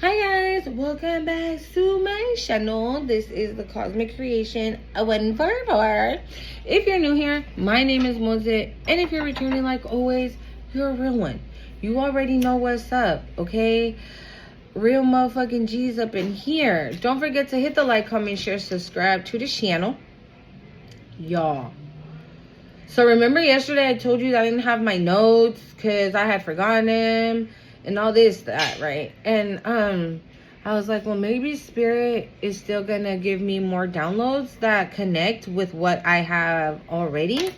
Hi guys, welcome back to my channel. This is the Cosmic Creation 144. If you're new here, my name is Mose, and if you're returning like always, you're a real one. You already know what's up, okay? Real motherfucking G's up in here. Don't forget to hit the like, comment, share, subscribe to the channel. Y'all. So remember yesterday I told you that I didn't have my notes because I had forgotten them and all this, that, right? And I was like, well, maybe Spirit is still gonna give me more downloads that connect with what I have already.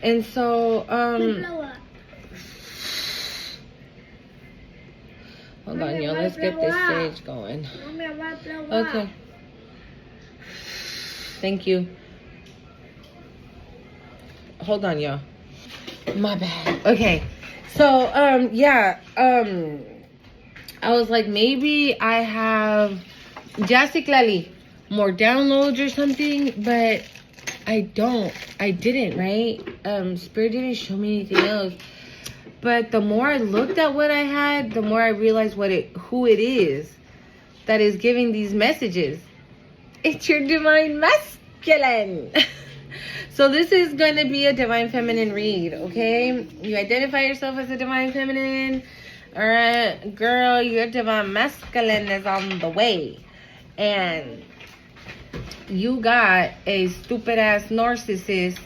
And so hold on, y'all, let's get this stage going. Okay. Thank you. Hold on, y'all. My bad. Okay. So, I was like, maybe I have drastically more downloads or something, but I didn't, right? Spirit didn't show me anything else. But the more I looked at what I had, the more I realized who it is that is giving these messages. It's your divine masculine. So this is going to be a divine feminine read, okay? You identify yourself as a divine feminine. All right, girl, your divine masculine is on the way. And you got a stupid ass narcissist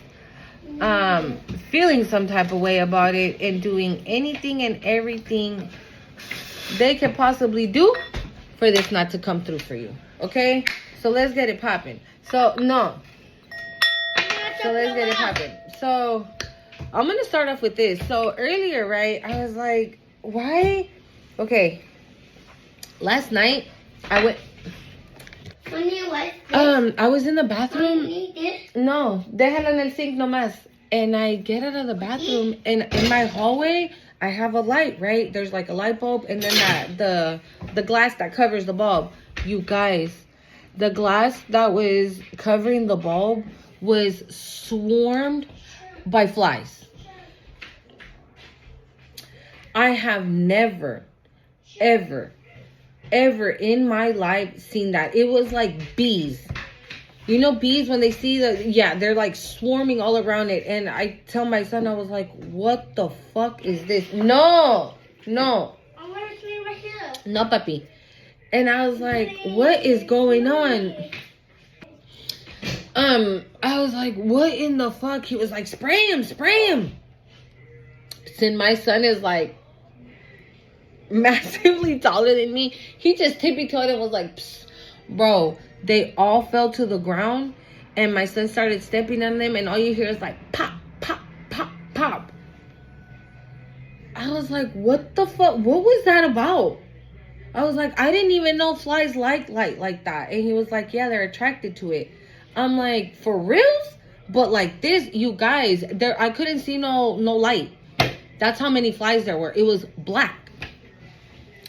feeling some type of way about it and doing anything and everything they could possibly do for this not to come through for you, okay? So let's get it popping. So let's get it popping. So I'm going to start off with this. So earlier, right, I was like, why? Okay. Last night, I was in the bathroom. No, déjala en el sink nomás. And I get out of the bathroom, and in my hallway, I have a light, right? There's like a light bulb, and then the glass that covers the bulb. You guys, the glass that was covering the bulb was swarmed by flies. I have never, ever in my life seen that. It was like bees. You know bees, when they see they're like swarming all around it. And I tell my son, I was like, what the fuck is this? No. I'm gonna sleep right here. No, papi. And I was like, what is going on? I was like, what in the fuck? He was like, spray him. Since my son is like massively taller than me, he just tippy-toed and was like, psst. Bro, they all fell to the ground, and my son started stepping on them, and all you hear is like pop, pop, pop, pop. I was like, what the fuck? What was that about? I was like, I didn't even know flies like light like that. And he was like, yeah, they're attracted to it. I'm like, for reals? But like this, you guys, I couldn't see no light. That's how many flies there were. It was black.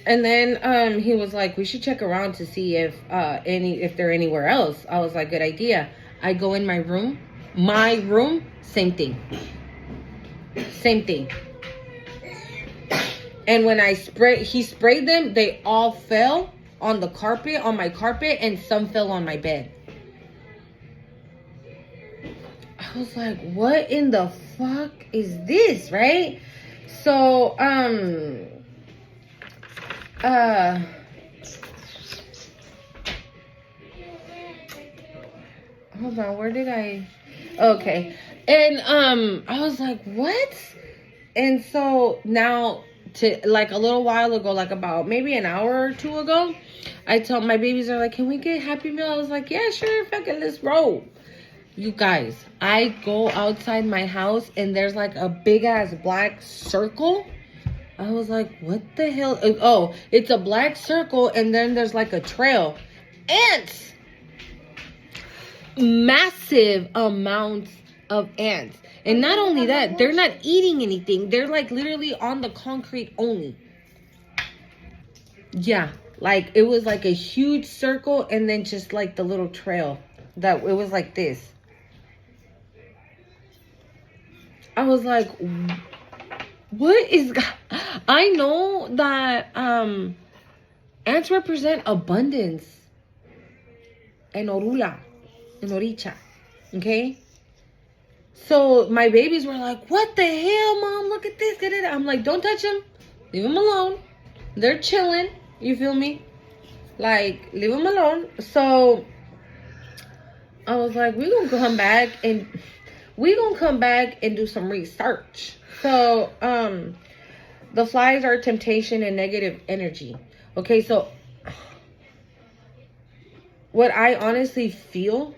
And then he was like, we should check around to see if they're anywhere else. I was like, good idea. I go in my room, same thing. And when he sprayed them, they all fell on my carpet, and some fell on my bed. I was like, what in the fuck is this, right? So, hold on, where did okay. And, I was like, what? And so now, like a little while ago, like about maybe an hour or two ago, I told my babies are like, can we get Happy Meal? I was like, yeah, sure, fucking let's roll. You guys, I go outside my house and there's like a big ass black circle. I was like, what the hell? Oh, it's a black circle, and then there's like a trail. Ants! Massive amounts of ants. And not only that, they're not eating anything. They're like literally on the concrete only. Yeah, like it was like a huge circle, and then just like the little trail. That it was like this. I was like, what is... I know that Ants represent abundance and orula and oricha. Okay? So my babies were like, what the hell, Mom? Look at this. I'm like, don't touch them. Leave them alone. They're chilling. You feel me? Like, leave them alone. So I was like, we're going to come back and do some research. So the flies are temptation and negative energy. Okay, so what I honestly feel,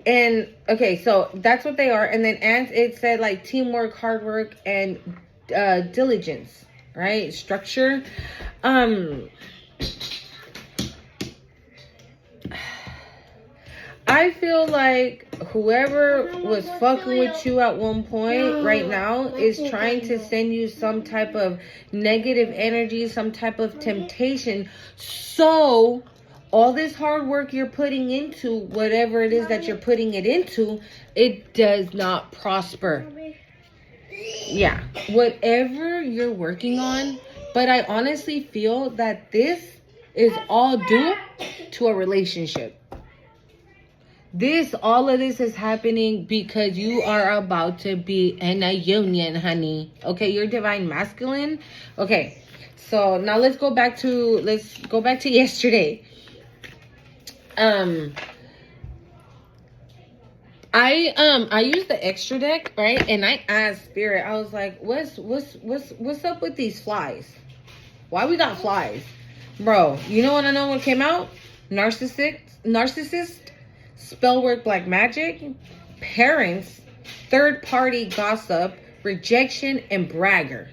and okay, so that's what they are. And then ants, it said like teamwork, hard work, and diligence, right? Structure. I feel like whoever was fucking with you at one point right now is trying to send you some type of negative energy, some type of temptation. So all this hard work you're putting into whatever it is that you're putting it into, it does not prosper. Yeah, whatever you're working on. But I honestly feel that this is all due to a relationship. All of this is happening because you are about to be in a union, honey. Okay, you're divine masculine. Okay, so now let's go back to yesterday. I used the extra deck, right? And I asked Spirit, I was like, what's up with these flies? Why we got flies? Bro, you know what came out? Narcissist, spell work black magic, parents, third party gossip, rejection, and bragger.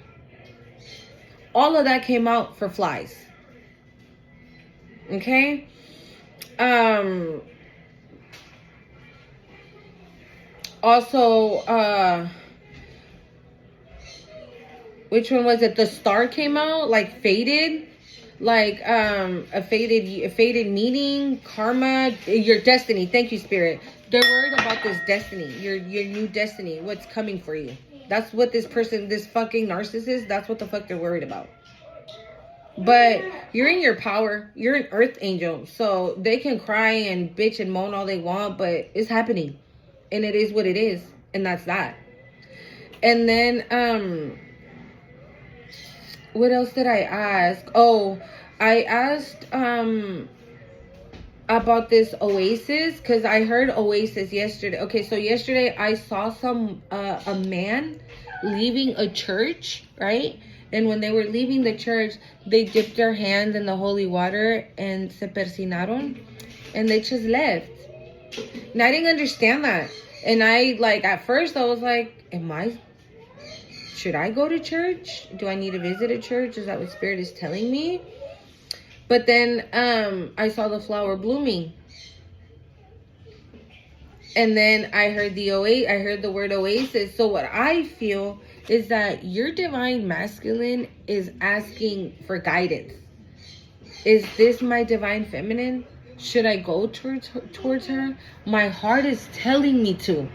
All of that came out for flies. Okay? Also, which one was it? The star came out, like faded. Like a faded meeting, karma, your destiny. Thank you, Spirit. They're worried about this destiny, your new destiny, what's coming for you. That's what this fucking narcissist, that's what the fuck they're worried about. But you're in your power. You're an earth angel. So they can cry and bitch and moan all they want, but it's happening. And it is what it is. And that's that. And then, what else did I ask? Oh, I asked about this Oasis, because I heard Oasis yesterday. Okay, so yesterday I saw a man leaving a church, right? And when they were leaving the church, they dipped their hands in the holy water and se persinaron, and they just left. And I didn't understand that. And at first I was like, should I go to church? Do I need to visit a church? Is that what Spirit is telling me? But then I saw the flower blooming. And then I heard the word oasis. So what I feel is that your divine masculine is asking for guidance. Is this my divine feminine? Should I go towards her? My heart is telling me to.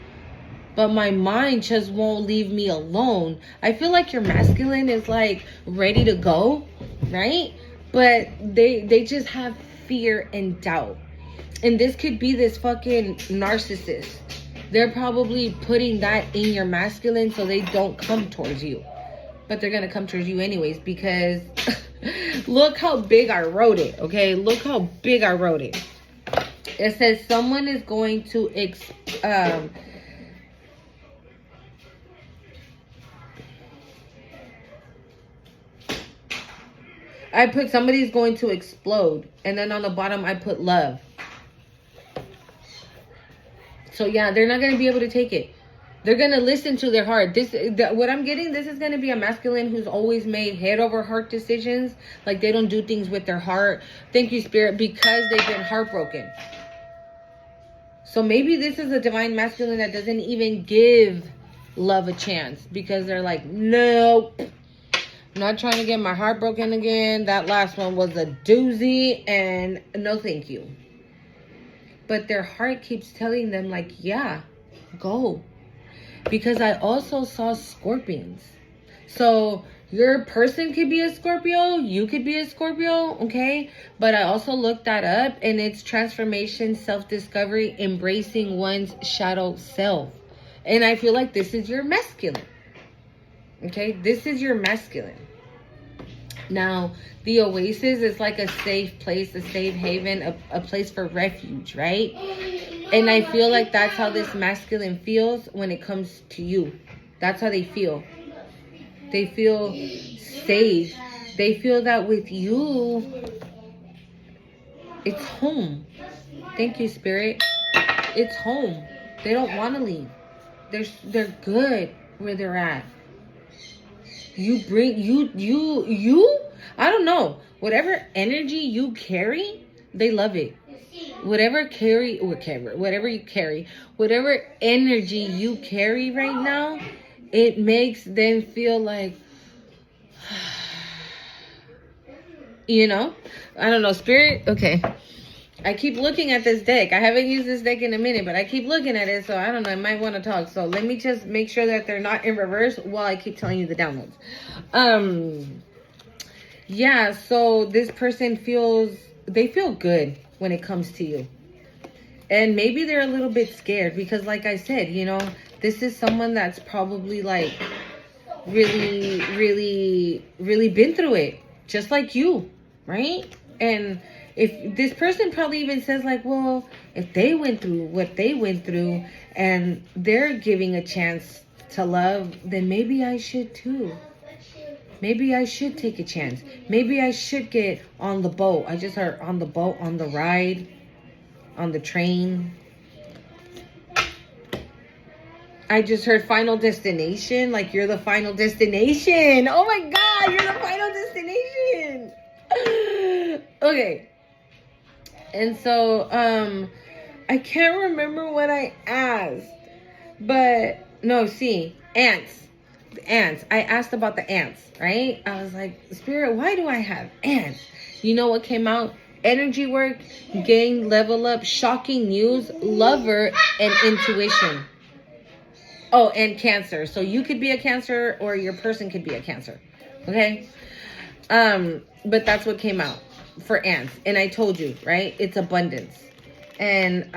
But my mind just won't leave me alone. I feel like your masculine is like ready to go, right? But they just have fear and doubt. And this could be this fucking narcissist. They're probably putting that in your masculine so they don't come towards you. But they're going to come towards you anyways, because look how big I wrote it, okay? Look how big I wrote it. It says someone is going to I put somebody's going to explode. And then on the bottom, I put love. So yeah, they're not going to be able to take it. They're going to listen to their heart. What I'm getting, this is going to be a masculine who's always made head over heart decisions. Like they don't do things with their heart. Thank you, Spirit, because they've been heartbroken. So maybe this is a divine masculine that doesn't even give love a chance. Because they're like, nope. I'm not trying to get my heart broken again. That last one was a doozy, and no thank you. But their heart keeps telling them like, yeah, go. Because I also saw scorpions. So Your person could be a Scorpio. You could be a Scorpio, okay? But I also looked that up, and it's transformation, self-discovery, embracing one's shadow self. And I feel like this is your masculine. Okay? This is your masculine. Now, the oasis is like a safe place, a safe haven, a place for refuge, right? And I feel like that's how this masculine feels when it comes to you. That's how they feel. They feel safe. They feel that with you, it's home. Thank you, Spirit. It's home. They don't want to leave. They're good where they're at. You bring you I don't know, whatever energy you carry, they love it. Whatever energy you carry right now, it makes them feel like, you know, I don't know, Spirit. Okay, I keep looking at this deck. I haven't used this deck in a minute, but I keep looking at it, so I don't know, I might want to talk. So let me just make sure that they're not in reverse while I keep telling you the downloads. Yeah, so this person they feel good when it comes to you. And maybe they're a little bit scared because, like I said, you know, this is someone that's probably like really, really, really been through it, just like you, right? And if this person probably even says like, well, if they went through what they went through and they're giving a chance to love, then maybe I should too. Maybe I should take a chance. Maybe I should get on the boat. I just heard on the boat, on the ride, on the train. I just heard final destination. Like you're the final destination. Oh my God, you're the final destination. Okay. And so, I can't remember what I asked. But, no, see, ants. Ants. I asked about the ants, right? I was like, Spirit, why do I have ants? You know what came out? Energy work, gain, level up, shocking news, lover, and intuition. Oh, and Cancer. So you could be a Cancer or your person could be a Cancer. Okay? But that's what came out for ants. And I told you, right? It's abundance. And,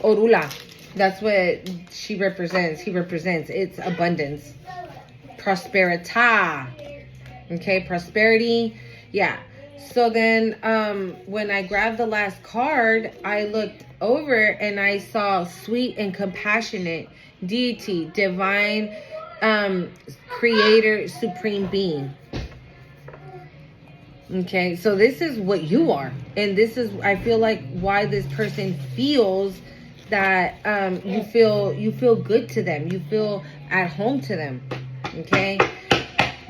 Orula. That's what she represents. He represents. It's abundance. Prosperity. Okay, prosperity. Yeah. So then when I grabbed the last card, I looked over and I saw sweet and compassionate deity, divine creator, supreme being. Okay, so this is what you are. And this is, I feel like, why this person feels that you feel good to them. You feel at home to them. Okay?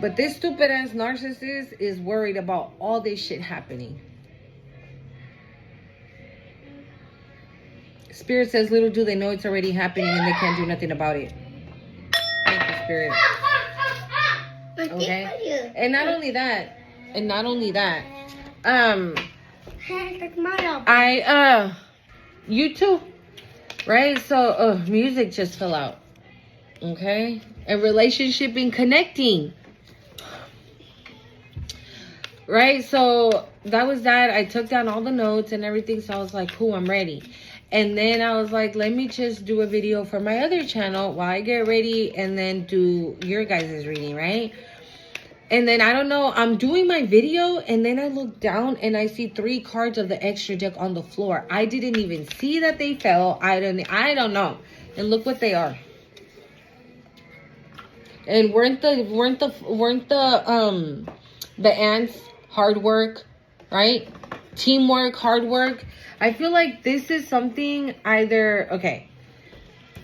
But this stupid ass narcissist is worried about all this shit happening. Spirit says, little do they know it's already happening and they can't do nothing about it. Thank you, Spirit. Okay? And not only that, you too. Right? So, music just fell out. Okay? And relationship and connecting. Right? So, that was that. I took down all the notes and everything. So, I was like, cool, I'm ready. And then I was like, let me just do a video for my other channel while I get ready and then do your guys' reading, right? And then, I don't know, I'm doing my video and then I look down and I see 3 cards of the extra deck on the floor. I didn't even see that they fell. I don't know. And look what they are. And weren't the ants hard work, right? Teamwork, hard work. I feel like this is something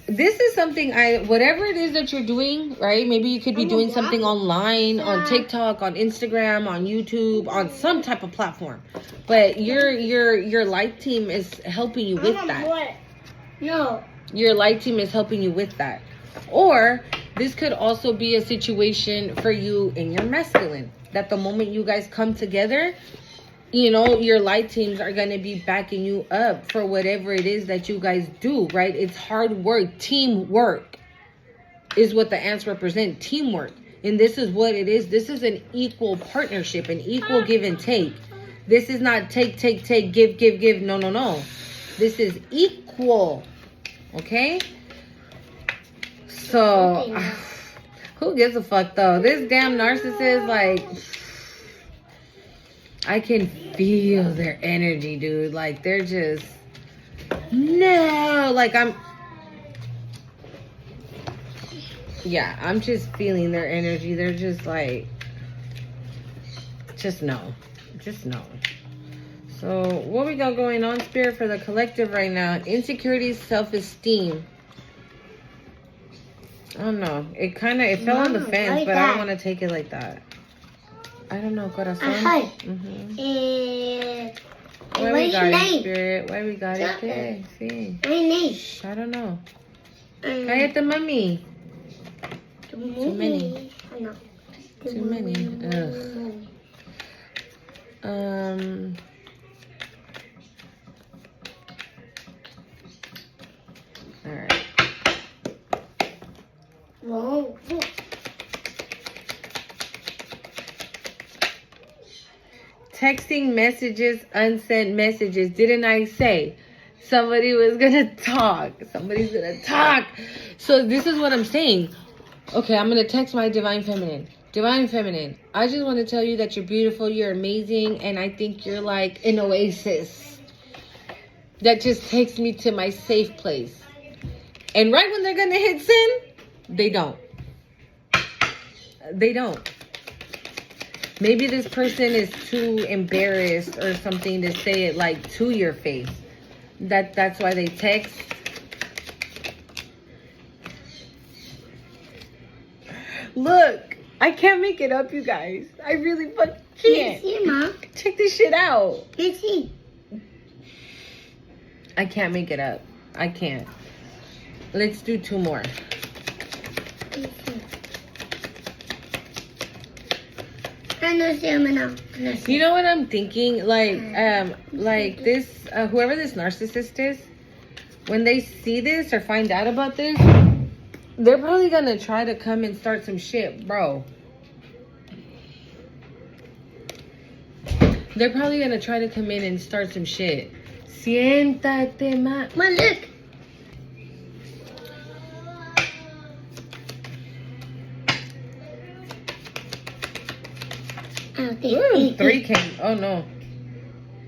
this is something whatever it is that you're doing, right? Maybe you could be doing something online, on TikTok, on Instagram, on YouTube, on some type of platform. But your light team is helping you with that. No. Your light team is helping you with that. Or this could also be a situation for you in your masculine. That the moment you guys come together, you know, your light teams are going to be backing you up for whatever it is that you guys do, right? It's hard work. Teamwork is what the ants represent. Teamwork. And this is what it is. This is an equal partnership, an equal give and take. This is not take, give. No, no, no. This is equal. Okay? So, who gives a fuck, though? This damn narcissist, like, I can feel their energy, dude. Like, they're just, no. Like, I'm just feeling their energy. They're just like, just no. Just no. So, what we got going on, Spirit, for the collective right now? Insecurity, self-esteem. I don't know. It fell on the fence, like but I don't that. want to take it like that. I don't know, corazón. Hi. Why What we is got your it, name? Spirit? Why we got it? Okay, see. My name. I don't know. Cállate, mami. Too many. No. Too many. Ugh. Alright. Whoa. Texting messages, unsent messages. Didn't I say somebody was gonna talk? Somebody's gonna talk. So this is what I'm saying. Okay, I'm gonna text my divine feminine. Divine feminine, I just want to tell you that you're beautiful, you're amazing, and I think you're like an oasis that just takes me to my safe place. And right when they're gonna hit send, they don't. They don't. Maybe this person is too embarrassed or something to say it like to your face. That's why they text. Look, I can't make it up, you guys. I really fucking can't. Let's see, Mom. Check this shit out. Let's see. I can't make it up. I can't. Let's do 2 more. You know what I'm thinking? Like this, whoever this narcissist is, when they see this or find out about this, they're probably gonna try to come and start some shit, bro. They're probably gonna try to come in and start some shit. Siéntate, ma. Mom, look. Ooh, 3 came. Oh no.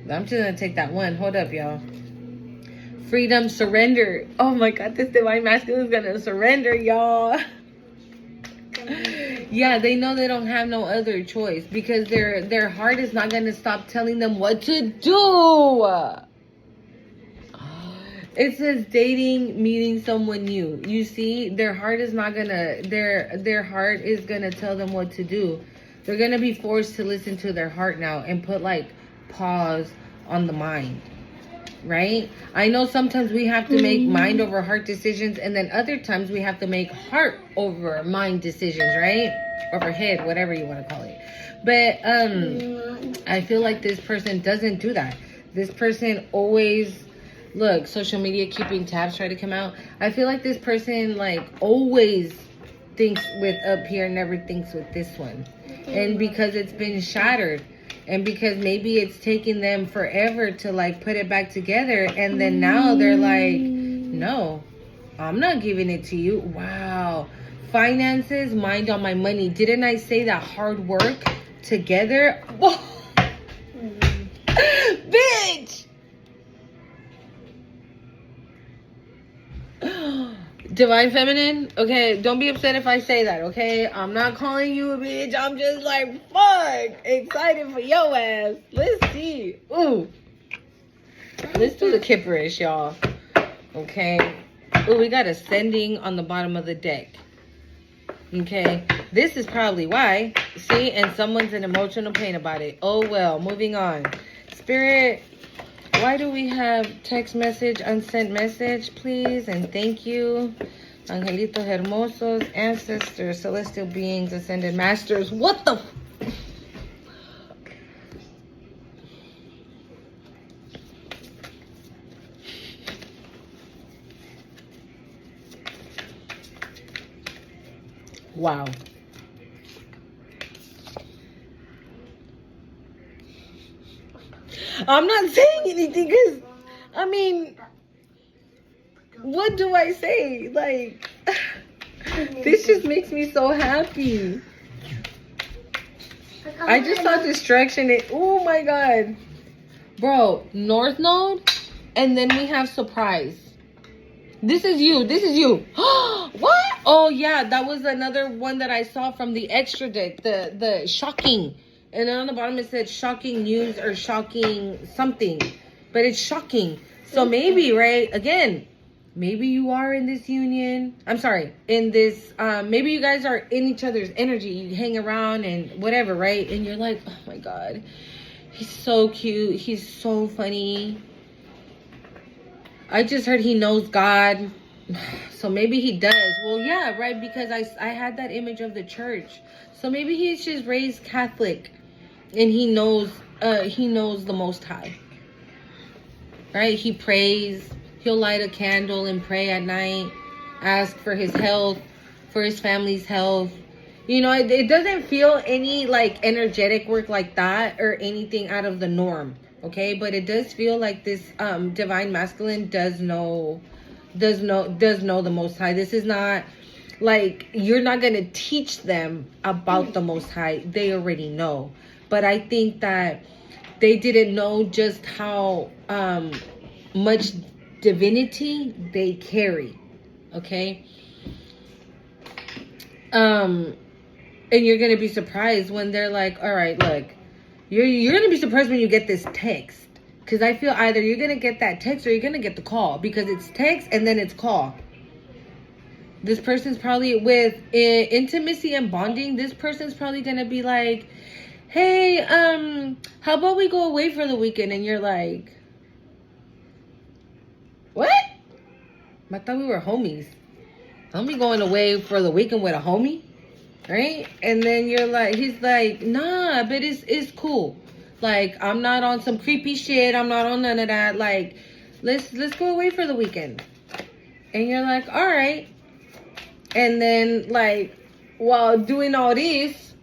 I'm just gonna take that one. Hold up, y'all. Freedom, surrender. Oh my god, this divine masculine is gonna surrender, y'all. Yeah, they know they don't have no other choice because their heart is not gonna stop telling them what to do. It says dating, meeting someone new. You see, their heart is not gonna their heart is gonna tell them what to do. They're gonna be forced to listen to their heart now and put like pause on the mind. Right? I know sometimes we have to make mind over heart decisions, and then other times we have to make heart over mind decisions, right? Over head, whatever you want to call it. But I feel like this person doesn't do that. This person always, look, social media keeping tabs try to come out. I feel like this person like always thinks with up here, never thinks with this one. And because it's been shattered, and because maybe it's taking them forever to like put it back together, and then now they're like, no, I'm not giving it to you. Wow. Finances, mind on my money. Didn't I say that hard work together? Bitch. Divine feminine, okay, don't be upset if I say that, okay? I'm not calling you a bitch. I'm just like, fuck, excited for your ass. Let's see. Ooh. Let's do the kipperish, y'all. Okay. Ooh, we got ascending on the bottom of the deck. Okay. This is probably why. See? And someone's in emotional pain about it. Oh, well. Moving on. Spirit, why do we have text message, unsent message, please? And thank you. Angelitos hermosos, ancestors, celestial beings, ascended masters. What the Wow. I'm not saying anything because, I mean, what do I say? Like, this just makes me so happy. I just saw distraction. Oh my god. Bro, North Node, and then we have surprise. This is you. This is you. What? Oh yeah, that was another one that I saw from the extra deck. The shocking. And then on the bottom it said shocking news or shocking something. But it's shocking. So maybe, right? Again, maybe you are in this union. I'm sorry. In this, maybe you guys are in each other's energy. You hang around and whatever, right? And you're like, oh my God. He's so cute. He's so funny. I just heard he knows God. So maybe he does. Well, yeah, right? Because I had that image of the church. So maybe he's just raised Catholic. And he knows the Most High. Right? He prays. He'll light a candle and pray at night. Ask for his health. For his family's health. You know, it doesn't feel any like energetic work like that or anything out of the norm, okay? But it does feel like this divine masculine does know the Most High. This is not like you're not gonna teach them about the Most High. They already know. But I think that they didn't know just how much divinity they carry, okay? And you're going to be surprised when they're like, all right, look, you're going to be surprised when you get this text. Because I feel either you're going to get that text or you're going to get the call. Because it's text and then it's call. This person's probably with intimacy and bonding. This person's probably going to be like, hey, how about we go away for the weekend? And you're like, what? I thought we were homies. I'm be going away for the weekend with a homie. Right? And then you're like, he's like, nah, but it's cool. Like, I'm not on some creepy shit. I'm not on none of that. Like, let's go away for the weekend. And you're like, all right. And then, like, while doing all this,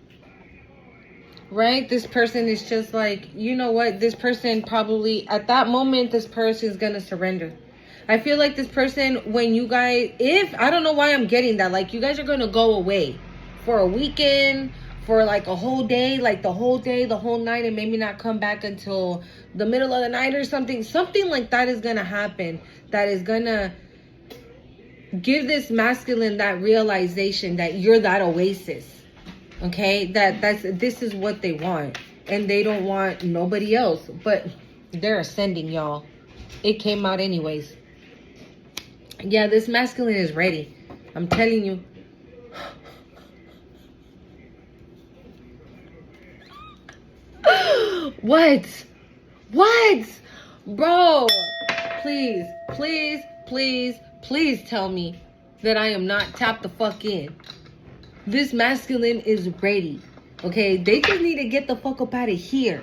right, this person is just like, you know what? This person probably, at that moment, this person is going to surrender. I feel like this person, when you guys, I don't know why I'm getting that. Like, you guys are going to go away for a weekend, for like a whole day, like the whole day, the whole night, and maybe not come back until the middle of the night or something. Something like that is going to happen that is going to give this masculine that realization that you're that oasis. Okay? This is what they want. And they don't want nobody else. But they're ascending, y'all. It came out anyways. Yeah, this masculine is ready. I'm telling you. What? Bro, please tell me that I am not tapped the fuck in. This masculine is ready. Okay? They just need to get the fuck up out of here.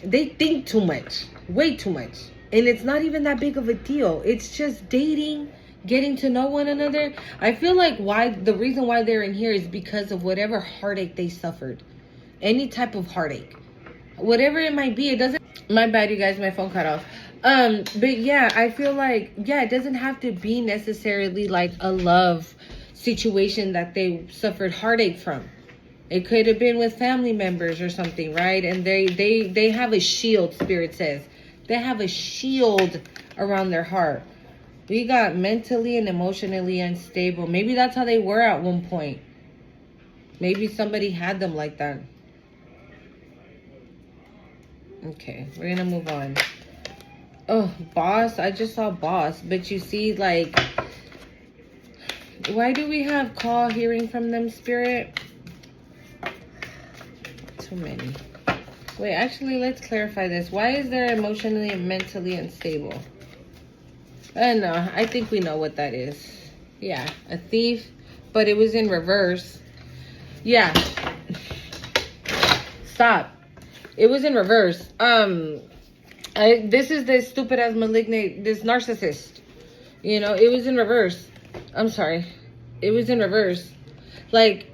They think too much. Way too much. And it's not even that big of a deal. It's just dating, getting to know one another. I feel like the reason why they're in here is because of whatever heartache they suffered. Any type of heartache. Whatever it might be, it doesn't... My bad, you guys, my phone cut off. But yeah, I feel like, yeah, it doesn't have to be necessarily like a love situation that they suffered heartache from. It could have been with family members or something, right? And they have a shield, Spirit says. They have a shield around their heart. We got mentally and emotionally unstable. Maybe that's how they were at one point. Maybe somebody had them like that. Okay, we're gonna move on. Oh, boss. I just saw boss. But you see, like, why do we have call hearing from them, Spirit? Too many. Wait, actually, let's clarify this. Why is there emotionally and mentally unstable? No, I think we know what that is. Yeah, a thief, but it was in reverse. Yeah. Stop. It was in reverse. This is this stupid ass malignant, this narcissist. You know, it was in reverse. I'm sorry. It was in reverse. Like,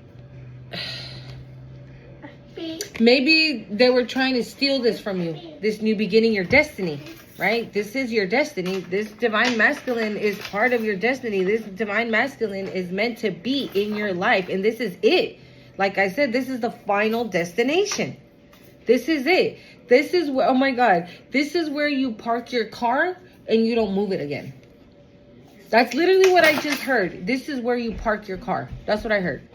maybe they were trying to steal this from you. This new beginning, your destiny, right? This is your destiny. This divine masculine is part of your destiny. This divine masculine is meant to be in your life. And this is it. Like I said, this is the final destination. This is it. This is where, oh my God, this is where you park your car and you don't move it again. That's literally what I just heard. This is where you park your car. That's what I heard.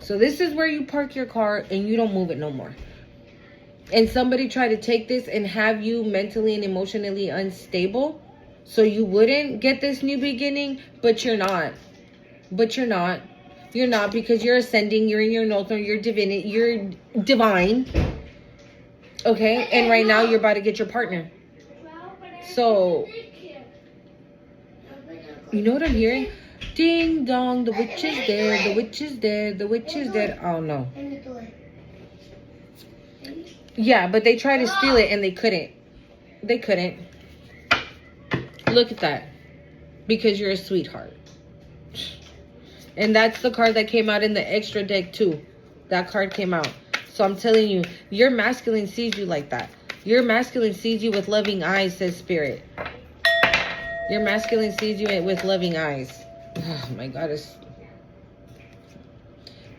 So this is where you park your car and you don't move it no more. And somebody tried to take this and have you mentally and emotionally unstable so you wouldn't get this new beginning, but you're not. But you're not. You're not, because you're ascending, you're in your north, you're divinity, you're divine. Okay? And right now you're about to get your partner. So, you know what I'm hearing? Ding dong, the witch is there, the witch is there, the witch is there. Oh no. Yeah, but they tried to steal it and they couldn't. They couldn't. Look at that. Because you're a sweetheart. And that's the card that came out in the extra deck too. That card came out. So I'm telling you, your masculine sees you like that. Your masculine sees you with loving eyes, says Spirit. Your masculine sees you with loving eyes. Oh my God. It's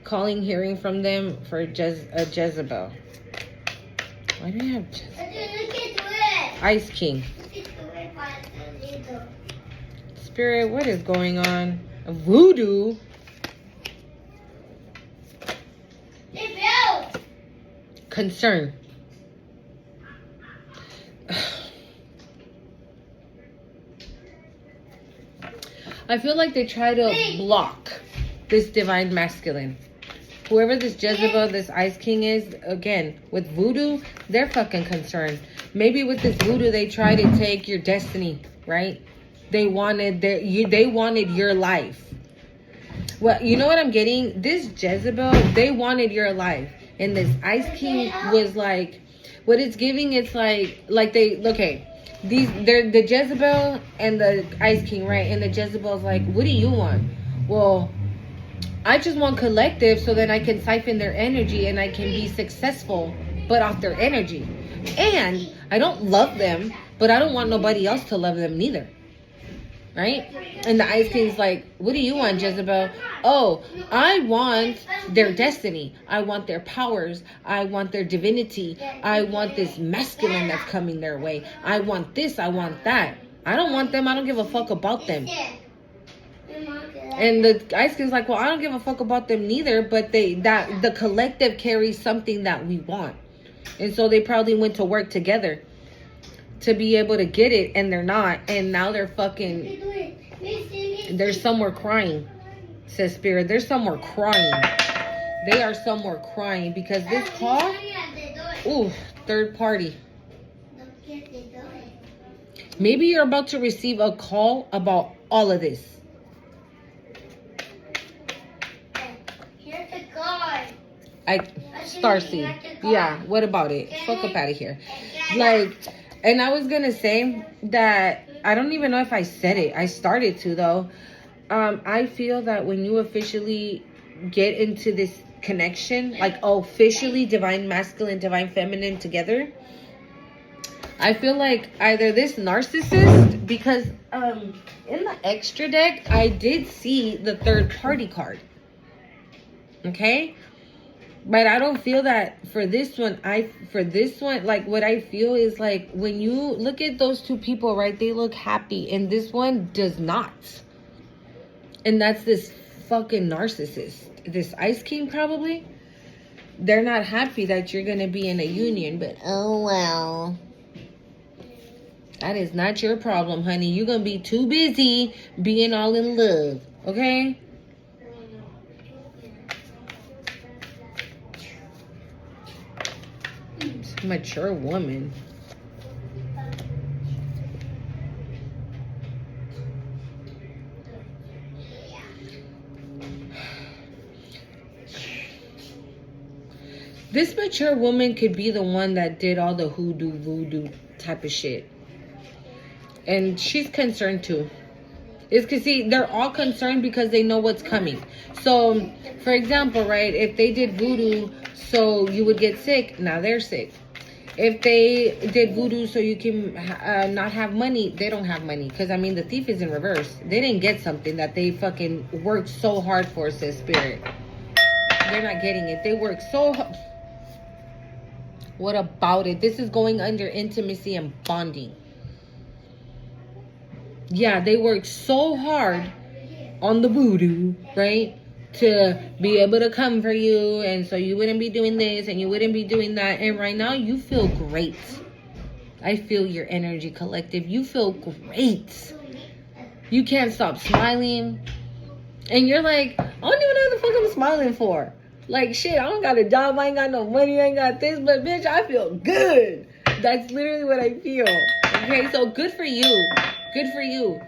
calling, hearing from them for Jezebel. Why do you have Jezebel? Ice King. Spirit, what is going on? Voodoo. Concern. I feel like they try to block this divine masculine. Whoever this Jezebel, this Ice King is, again, with voodoo, they're fucking concerned. Maybe with this voodoo, they try to take your destiny, right? They wanted they wanted your life. Well, you know what I'm getting? This Jezebel, they wanted your life. And this Ice King was like, what it's giving, it's like they, okay, they're the Jezebel and the Ice King, right? And the Jezebel's like, what do you want? Well, I just want collective so that I can siphon their energy and I can be successful, but off their energy. And I don't love them, but I don't want nobody else to love them neither. Right? And the Ice King's like, what do you want, Jezebel? Oh, I want their destiny. I want their powers. I want their divinity. I want this masculine that's coming their way. I want this. I want that. I don't want them. I don't give a fuck about them. And the Ice King's like, well, I don't give a fuck about them neither, but the collective carries something that we want. And so they probably went to work together to be able to get it, and they're not, and now they're somewhere crying, says Spirit. They're somewhere crying. They are somewhere crying because this call, ooh, third party. Maybe you're about to receive a call about all of this. Here's the card. Starseed. Yeah, what about it? Fuck up out of here. Like, and I was gonna say that I don't even know if I said it. I started to though. I feel that when you officially get into this connection, like officially divine masculine, divine feminine together, I feel like either this narcissist, because in the extra deck I did see the third party card. Okay? But I don't feel that for this one. Like what I feel is like when you look at those two people, right? They look happy, and this one does not. And that's this fucking narcissist. This Ice King probably. They're not happy that you're gonna be in a union, but oh well. That is not your problem, honey. You're gonna be too busy being all in love, okay? Mature woman. This mature woman could be the one that did all the hoodoo voodoo type of shit, and she's concerned too. It's because, see, they're all concerned because they know what's coming. So, for example, right, if they did voodoo so you would get sick, now they're sick. If they did voodoo so you can not have money, they don't have money. Because, I mean, the thief is in reverse. They didn't get something that they fucking worked so hard for, says Spirit. They're not getting it. They work so hard. What about it? This is going under intimacy and bonding. Yeah, they worked so hard on the voodoo, right? To be able to come for you, and so you wouldn't be doing this and you wouldn't be doing that. And right now you feel great. I feel your energy, collective. You feel great. You can't stop smiling. And you're like, I don't even know what the fuck I'm smiling for. Like, shit, I don't got a job, I ain't got no money, I ain't got this, but bitch, I feel good. That's literally what I feel. Okay, so good for you. Good for you.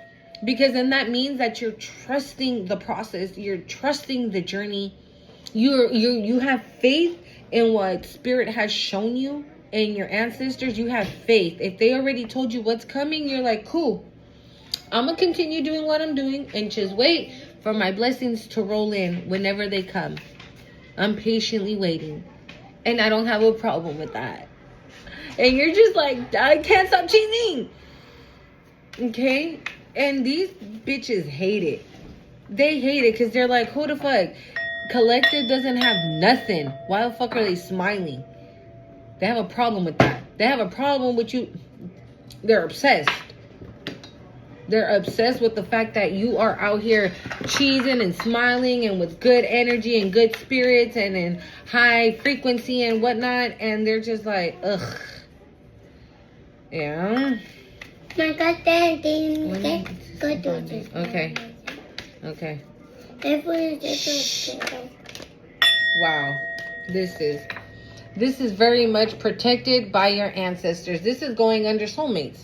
Because then that means that you're trusting the process. You're trusting the journey. You have faith in what Spirit has shown you and your ancestors. You have faith. If they already told you what's coming, you're like, cool. I'm going to continue doing what I'm doing and just wait for my blessings to roll in whenever they come. I'm patiently waiting. And I don't have a problem with that. And you're just like, I can't stop cheating. Okay? And these bitches hate it. They hate it because they're like, who the fuck? Collective doesn't have nothing. Why the fuck are they smiling? They have a problem with that. They have a problem with you. They're obsessed. They're obsessed with the fact that you are out here cheesing and smiling and with good energy and good spirits and in high frequency and whatnot. And they're just like, ugh. Yeah. Okay. Okay. Wow. This is very much protected by your ancestors. This is going under soulmates.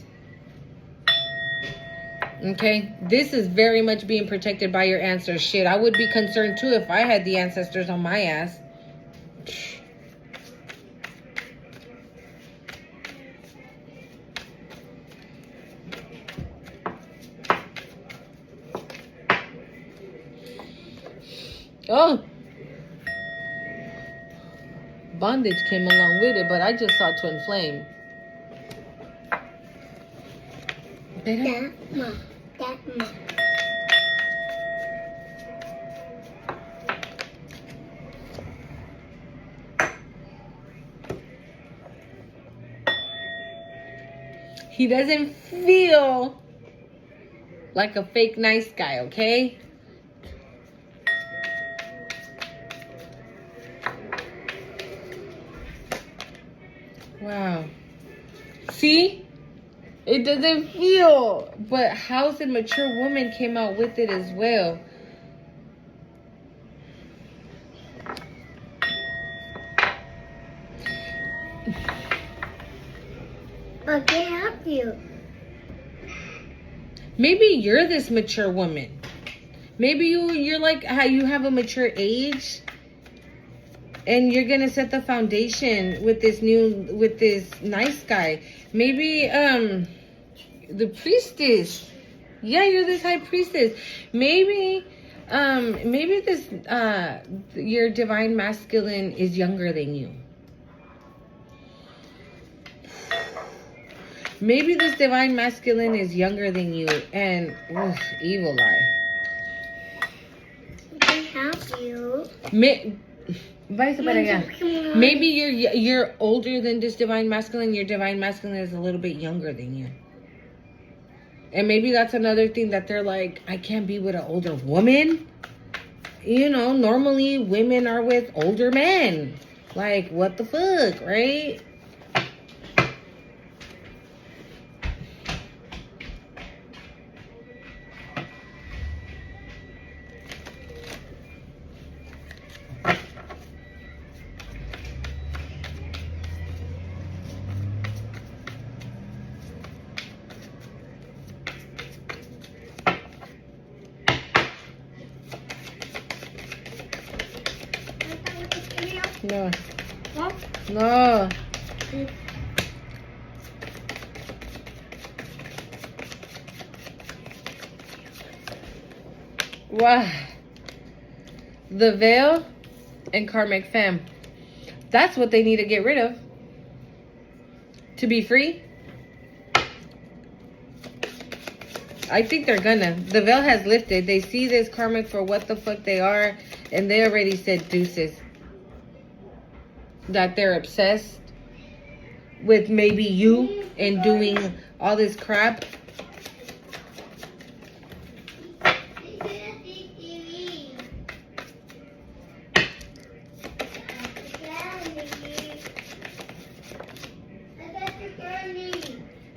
Okay? This is very much being protected by your ancestors. Shit, I would be concerned too if I had the ancestors on my ass. Oh, bondage came along with it, but I just saw twin flame. He doesn't feel like a fake nice guy, okay? Wow. See? It doesn't feel. But House and Mature Woman came out with it as well. I can help you. Maybe you're this mature woman. Maybe you're like how you have a mature age. And you're going to set the foundation with this nice guy. Maybe, the priestess. Yeah, you're this high priestess. Maybe this, your divine masculine is younger than you. Maybe this divine masculine is younger than you. And, evil eye. I can help you. Maybe you're older than this divine masculine. Your divine masculine is a little bit younger than you. And maybe that's another thing that they're like, I can't be with an older woman. You know, normally women are with older men. Like, what the fuck, right? No. What? No. Wow. The veil and karmic fam. That's what they need to get rid of. To be free. I think they're gonna. The veil has lifted. They see this karmic for what the fuck they are. And they already said deuces. That they're obsessed with maybe you and doing all this crap.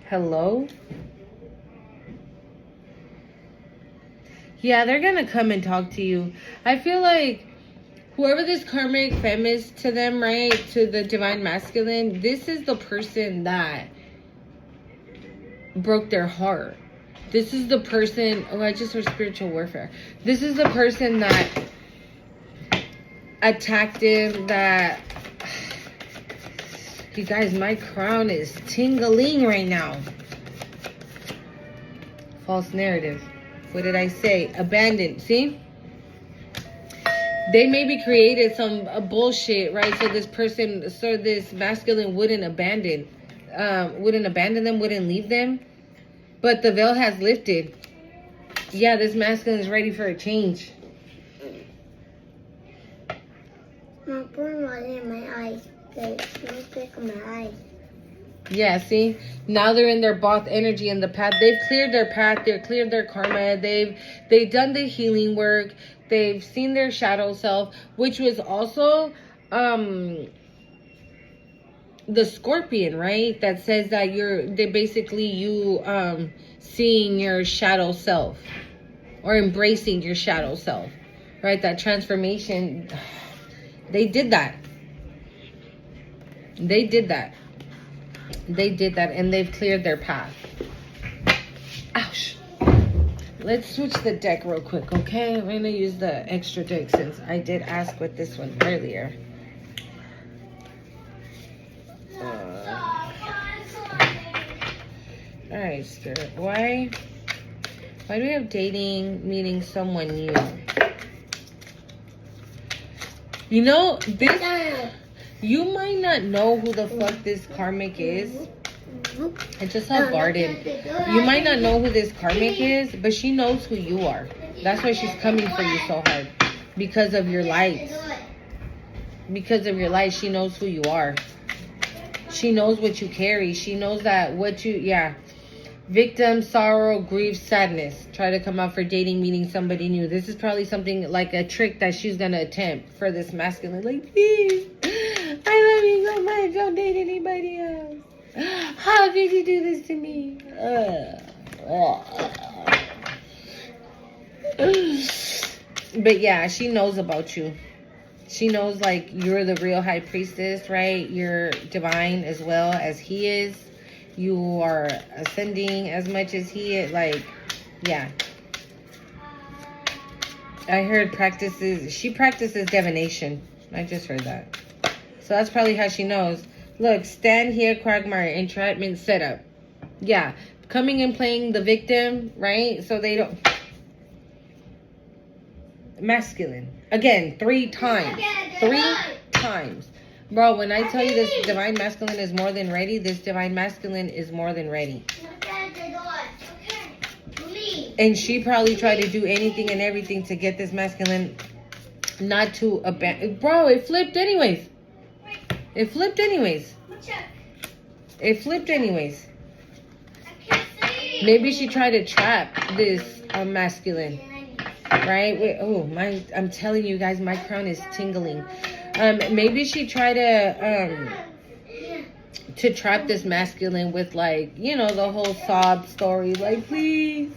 Hello? Yeah, they're gonna come and talk to you. I feel like whoever this karmic femme is to them, right? To the divine masculine, this is the person that broke their heart. This is the person, oh, I just heard spiritual warfare. This is the person that attacked him, that, you guys, my crown is tingling right now. False narrative. What did I say? Abandoned. See? They maybe created some bullshit, right? So this masculine wouldn't abandon them, wouldn't leave them. But the veil has lifted. Yeah, this masculine is ready for a change. I'm putting one in my eyes. Okay, don't pick on my eyes. Yeah, see? Now they're in their Both energy in the path. They've cleared their path. They've cleared their karma. They've done the healing work. They've seen their shadow self, which was also the scorpion, right? That says that you seeing your shadow self or embracing your shadow self, right? That transformation. They did that. They did that, and they've cleared their path. Ouch. Let's switch the deck real quick, okay? I'm going to use the extra deck since I did ask with this one earlier. Alright, Spirit. Why do we have dating, meeting someone new? You know, you might not know who the fuck this karmic is. I just saw Garden. You might not know who this karmic is, but she knows who you are. That's why she's coming for you so hard. Because of your lights. Because of your light, she knows who you are. She knows what you carry. She knows that victim, sorrow, grief, sadness. Try to come out for dating, meeting somebody new. This is probably something like a trick that she's going to attempt for this masculine. Like, please, I love you so much. Don't date anybody else. How did you do this to me? But yeah, she knows about you. She knows, like, you're the real high priestess, right? You're divine as well as he is. You are ascending as much as he is. Like, yeah. I heard she practices divination. I just heard that. So that's probably how she knows. Look, stand here, quagmire, entrapment setup. Yeah. Coming and playing the victim, right? So they don't... Masculine. Again, 3 times. 3 times. Bro, when I tell you this divine masculine is more than ready, this divine masculine is more than ready. And she probably tried to do anything and everything to get this masculine not to abandon. Bro, it flipped anyways. It flipped anyways. It flipped anyways. Maybe she tried to trap this masculine. Right? Wait, I'm telling you guys, my crown is tingling. Maybe she tried to trap this masculine with, like, you know, the whole sob story. Like, please,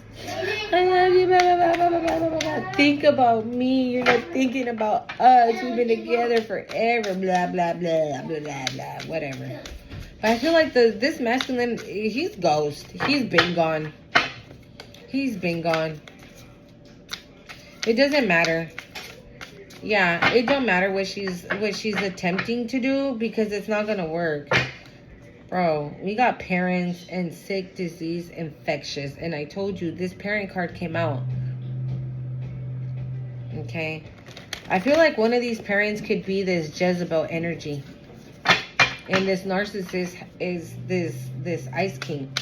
I love you, blah, blah, blah, blah, blah, blah, blah. Think about me. You're not thinking about us. We've been together forever. Blah, blah, blah, blah, blah, blah, whatever. But I feel like this masculine, he's ghost. He's been gone. He's been gone. It doesn't matter. Yeah, it don't matter what she's attempting to do, because it's not gonna work. Bro, we got parents and sick, disease, infectious. And I told you, this parent card came out. Okay? I feel like one of these parents could be this Jezebel energy. And this narcissist is this Ice King.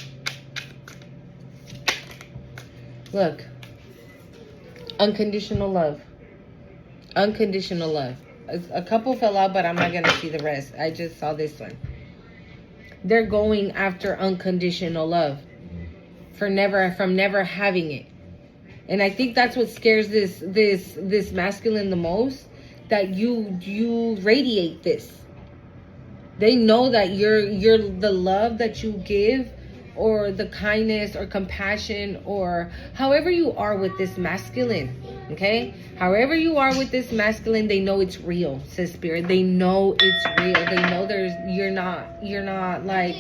Look. Unconditional love. Unconditional love. A couple fell out, but I'm not going to see the rest. I just saw this one. They're going after unconditional love from never having it. And I think that's what scares this masculine the most, that you radiate this. They know that you're the love that you give, or the kindness or compassion, or however you are with this masculine, okay? However you are with this masculine, they know it's real, says Spirit. They know it's real. They know you're not like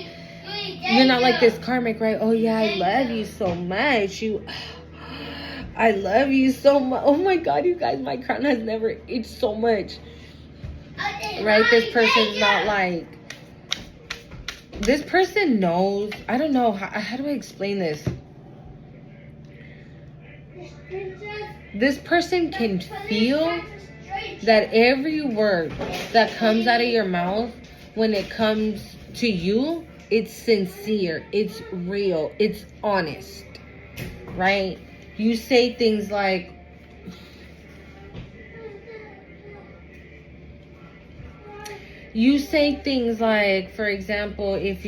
this karmic, right? Oh yeah, I love you so much. I love you so much. Oh my God, you guys, my crown has never itched so much. Right? This person's not like, this person knows, I don't know, how do I explain this? This person can feel that every word that comes out of your mouth, when it comes to you, it's sincere, it's real, it's honest, right? You say things like, for example, if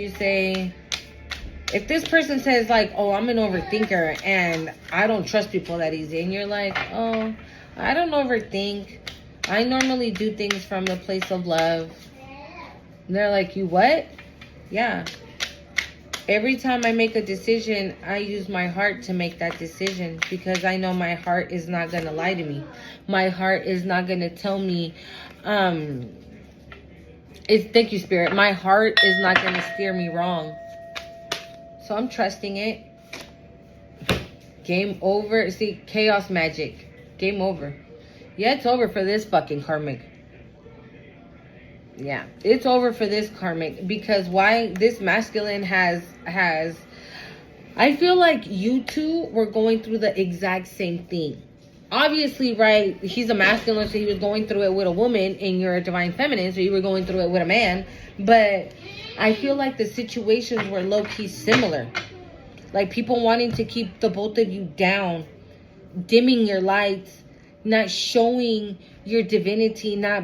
this person says like, oh, I'm an overthinker and I don't trust people that easy, and you're like, oh, I don't overthink. I normally do things from the place of love. And they're like, you what? Yeah. Every time I make a decision, I use my heart to make that decision, because I know my heart is not going to lie to me. My heart is not going to tell me, thank you, Spirit. My heart is not going to steer me wrong. So I'm trusting it. Game over. See, chaos magic. Game over. Yeah, it's over for this fucking karmic. Yeah, it's over for this karmic. Because why? This masculine has I feel like you two were going through the exact same thing. Obviously, right, he's a masculine, so he was going through it with a woman, and you're a divine feminine, so you were going through it with a man. But I feel like the situations were low-key similar. Like people wanting to keep the both of you down, dimming your lights, not showing your divinity, not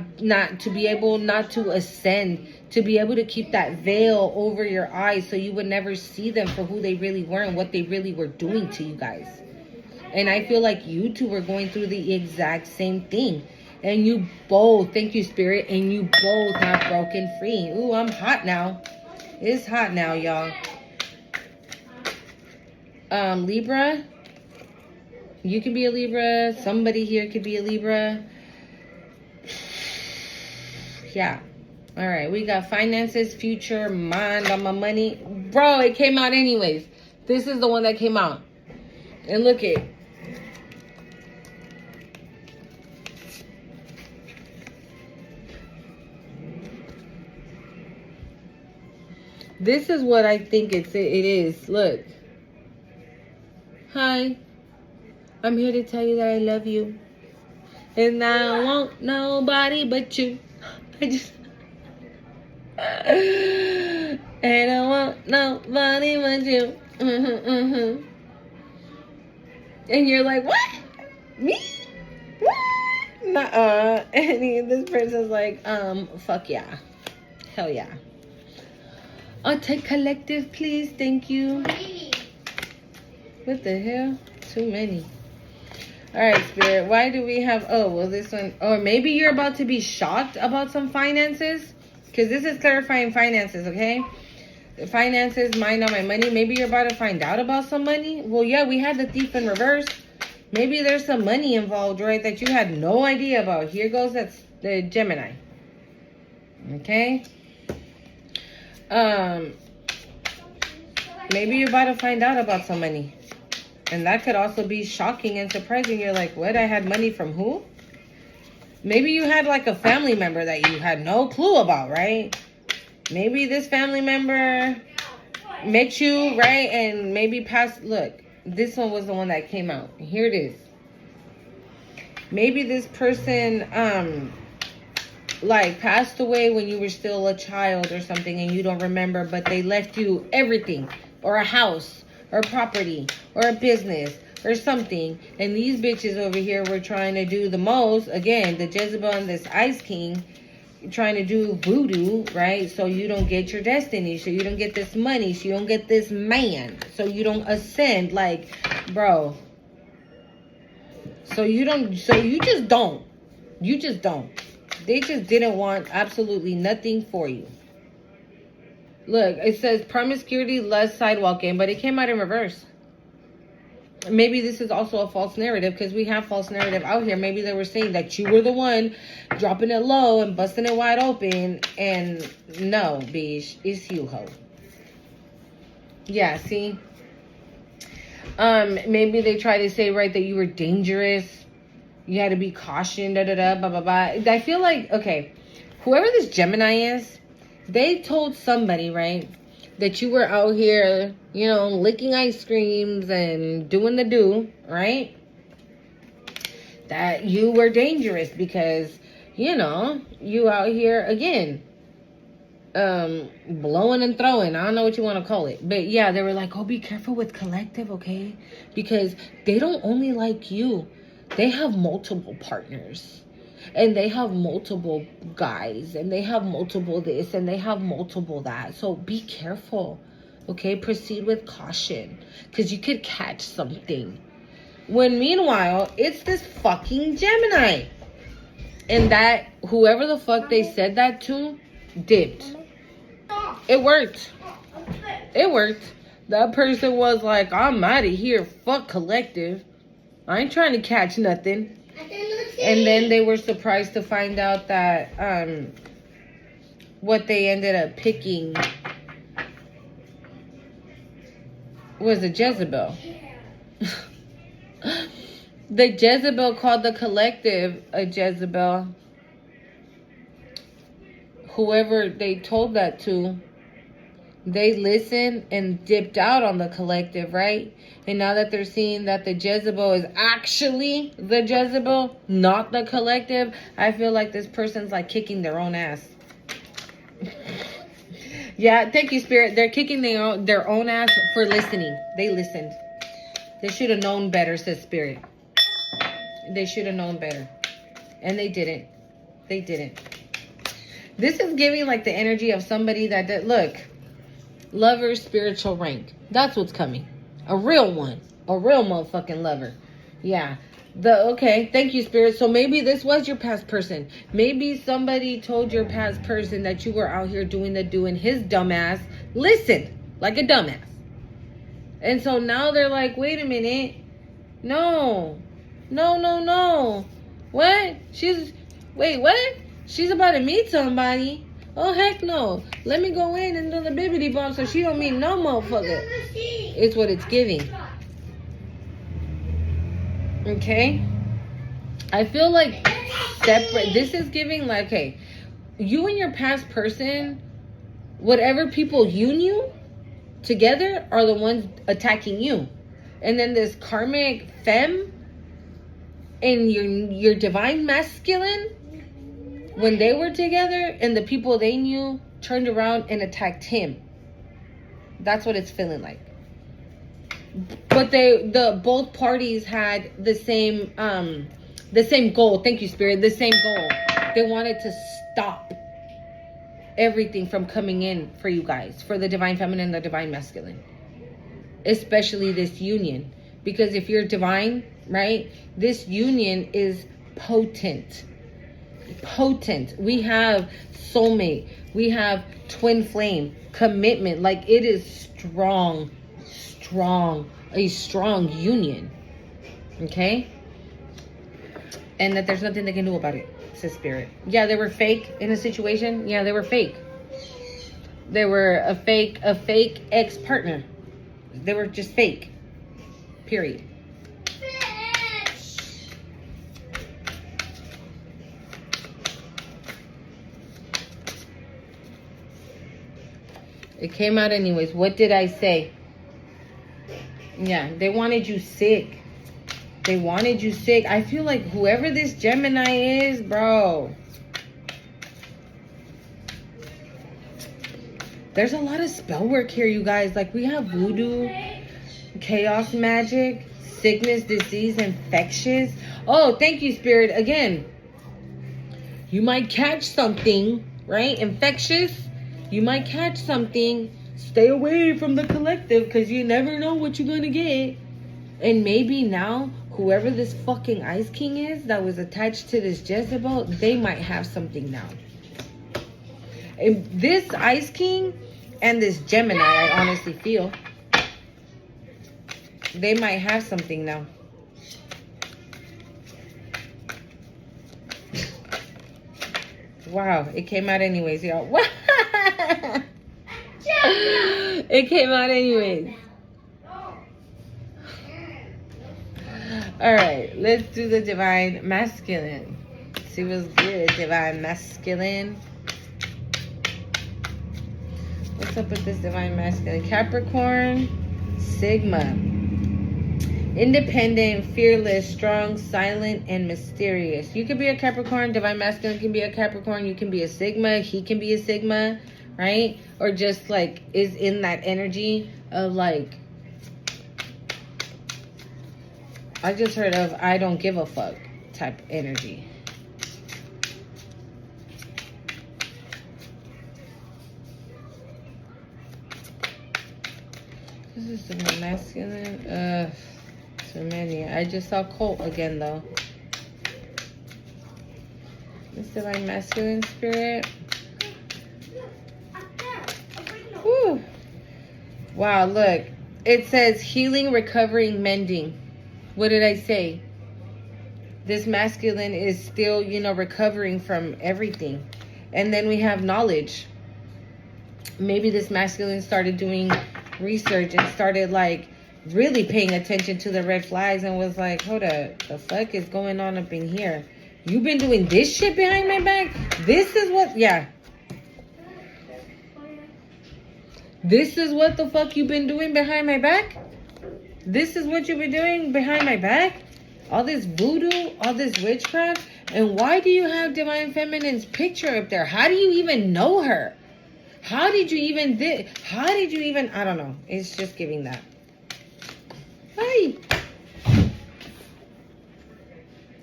to be able not to ascend, to be able to keep that veil over your eyes so you would never see them for who they really were and what they really were doing to you guys. And I feel like you two were going through the exact same thing. And you both, thank you, Spirit, and you both have broken free. Ooh, I'm hot now. It's hot now, y'all. Libra. You could be a Libra. Somebody here could be a Libra. Yeah. All right. We got finances, future, mind on my money. Bro, it came out anyways. This is the one that came out. And look it. This is what I think it is. Look. Hi. I'm here to tell you that I love you. And I don't want nobody but you. I don't want nobody but you. And you're like, what? Me? What? Nuh-uh. And this person's like, fuck yeah. Hell yeah. I'll take collective, please. Thank you. What the hell? Too many. All right, Spirit. Why do we have... Oh, well, this one... Or maybe you're about to be shocked about some finances. Because this is clarifying finances, okay? The finances, mind on my money. Maybe you're about to find out about some money. Well, yeah, we had the thief in reverse. Maybe there's some money involved, right, that you had no idea about. Here goes that's the Gemini. Okay? Maybe you're about to find out about some money. And that could also be shocking and surprising. You're like, what? I had money from who? Maybe you had like a family member that you had no clue about, right? Maybe this family member met you, right? And maybe passed. Look, this one was the one that came out. Here it is. Maybe this person like passed away when you were still a child or something and you don't remember, but they left you everything, or a house, or property, or a business, or something. And these bitches over here were trying to do the most. Again, the Jezebel and this Ice King trying to do voodoo, right? So you don't get your destiny, so you don't get this money, so you don't get this man, so you don't ascend. Like, bro, so you just don't. You just don't. They just didn't want absolutely nothing for you. Look, it says promiscuity, lust, sidewalking, but it came out in reverse. Maybe this is also a false narrative, because we have false narrative out here. Maybe they were saying that you were the one dropping it low and busting it wide open. And no, bitch, it's you, ho. Yeah, see? Maybe they try to say, right, that you were dangerous. You had to be cautioned, blah, blah, blah. I feel like, okay, whoever this Gemini is, they told somebody, right, that you were out here, you know, licking ice creams and doing the do, right? That you were dangerous because, you know, you out here, again, blowing and throwing. I don't know what you want to call it. But yeah, they were like, oh, be careful with collective, okay? Because they don't only like you. They have multiple partners, and they have multiple guys, and they have multiple this, and they have multiple that. So be careful, okay? Proceed with caution, because you could catch something. When meanwhile, it's this fucking Gemini. And that, whoever the fuck they said that to, dipped. It worked. It worked. That person was like, I'm out of here. Fuck collective. I ain't trying to catch nothing. And then they were surprised to find out that what they ended up picking was a Jezebel. The Jezebel called the collective a Jezebel. Whoever they told that to, they listened and dipped out on the collective, right? And now that they're seeing that the Jezebel is actually the Jezebel, not the collective, I feel like this person's like kicking their own ass. Yeah, thank you, Spirit. They're kicking their own ass for listening. They listened. They should have known better, says Spirit. They should have known better. And they didn't. They didn't. This is giving like the energy of somebody that look, lover, spiritual rank. That's what's coming. A real one. A real motherfucking lover. Yeah. Okay, thank you, Spirit. So maybe this was your past person. Maybe somebody told your past person that you were out here doing his dumbass. Listen, like a dumbass. And so now they're like, wait a minute. No. What? Wait, what? She's about to meet somebody. Oh, heck no. Let me go in and do the bibbity bomb so she don't meet no motherfucker. It's what it's giving. Okay? I feel like separate. This is giving like, hey, you and your past person, whatever people you together are the ones attacking you. And then this karmic femme and your divine masculine, when they were together and the people they knew turned around and attacked him. That's what it's feeling like. But both parties had the same goal. Thank you, Spirit. The same goal. They wanted to stop everything from coming in for you guys, for the divine feminine and the divine masculine. Especially this union. Because if you're divine, right, this union is potent. We have soulmate. We have twin flame. Commitment. Like, it is strong. A strong union. Okay? And that there's nothing they can do about it, says Spirit. Yeah, they were fake in a situation. Yeah, they were fake. They were a fake ex-partner. They were just fake. Period. It came out anyways. What did I say? Yeah, they wanted you sick. They wanted you sick. I feel like whoever this Gemini is, bro, there's a lot of spell work here, you guys. Like, we have voodoo, chaos magic, sickness, disease, infectious. Oh, thank you, Spirit. Again, you might catch something, right? Infectious. You might catch something. Stay away from the collective because you never know what you're going to get. And maybe now, whoever this fucking Ice King is that was attached to this Jezebel, they might have something now. And this Ice King and this Gemini, I honestly feel, they might have something now. Wow, it came out anyways, y'all. It came out anyways. All right, let's do the Divine Masculine. See what's good, Divine Masculine. What's up with this Divine Masculine? Capricorn, Sigma. Independent, fearless, strong, silent, and mysterious. You could be a Capricorn. Divine Masculine can be a Capricorn. You can be a Sigma. He can be a Sigma, right? Or just like is in that energy of like, I just heard of I don't give a fuck type energy. This is Divine Masculine. So many. I just saw Colt again though. This Divine Masculine Spirit. Whew. Wow, look. It says healing, recovering, mending. What did I say? This masculine is still, recovering from everything. And then we have knowledge. Maybe this masculine started doing research and started like really paying attention to the red flags and was like, hold up, the fuck is going on up in here? You've been doing this shit behind my back? This is what, yeah. This is what the fuck you've been doing behind my back? This is what you've been doing behind my back? All this voodoo, all this witchcraft? And why do you have Divine Feminine's picture up there? How do you even know her? How did you even, I don't know. It's just giving that. Hi.